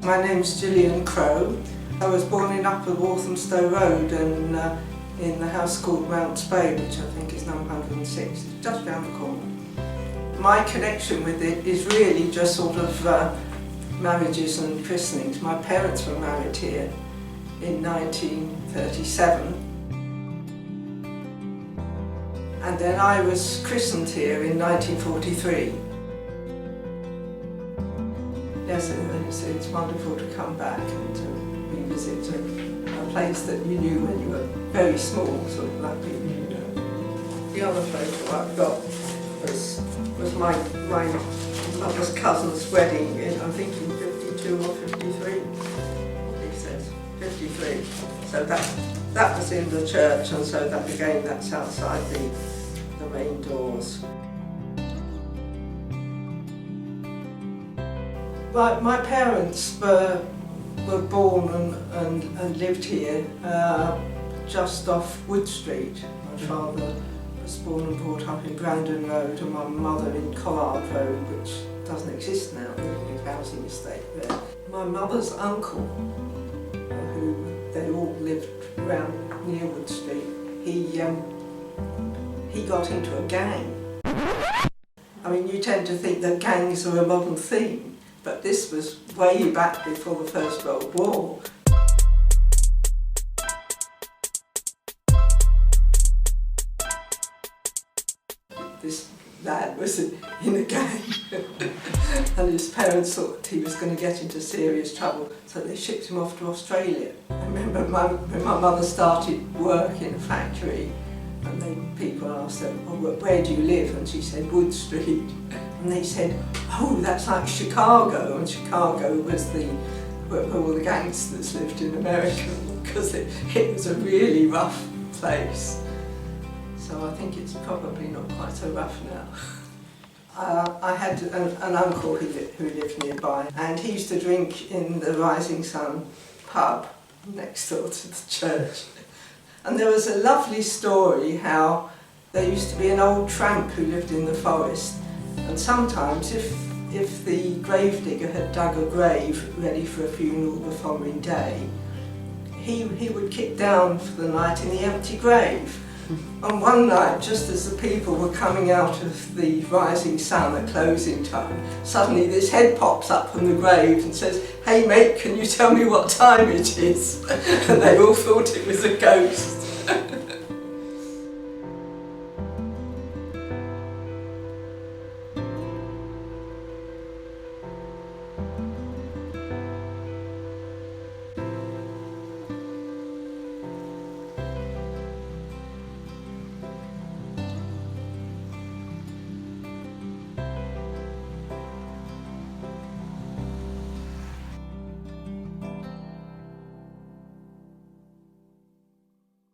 My name's Gillian Crow. I was born in Upper Walthamstow Road and in the house called Mount Spey, which I think is number 106, just round the corner. My connection with it is really just sort of marriages and christenings. My parents were married here in 1937 and then I was christened here in 1943. Yes, it's wonderful to come back and to revisit a place that you knew when you were very small, sort of like people you know. The other photo I've got was my mother's cousin's wedding in, I think in 52 or 53, he says, 53. So that was in the church, and so that again, that's outside the main doors. My parents were born and lived here just off Wood Street. My father was born and brought up in Brandon Road and my mother in Collard Road, which doesn't exist now, there's a big housing estate there. My mother's uncle, who they all lived around near Wood Street, he got into a gang. I mean, you tend to think that gangs are a modern thing, but this was way back before the First World War. This lad was in a gang and his parents thought he was going to get into serious trouble, so they shipped him off to Australia. I remember when my mother started work in a factory and people asked her, oh, where do you live? And she said, Wood Street. And they said, oh, that's like Chicago. And Chicago was where all the gangsters lived in America, because it was a really rough place. So I think it's probably not quite so rough now. I had an uncle who lived nearby, and he used to drink in the Rising Sun pub next door to the church. And there was a lovely story how there used to be an old tramp who lived in the forest, and sometimes if the gravedigger had dug a grave ready for a funeral the following day, he would kick down for the night in the empty grave. And one night, just as the people were coming out of the Rising Sun at closing time, suddenly this head pops up from the grave and says, hey mate, can you tell me what time it is? And they all thought it was a ghost.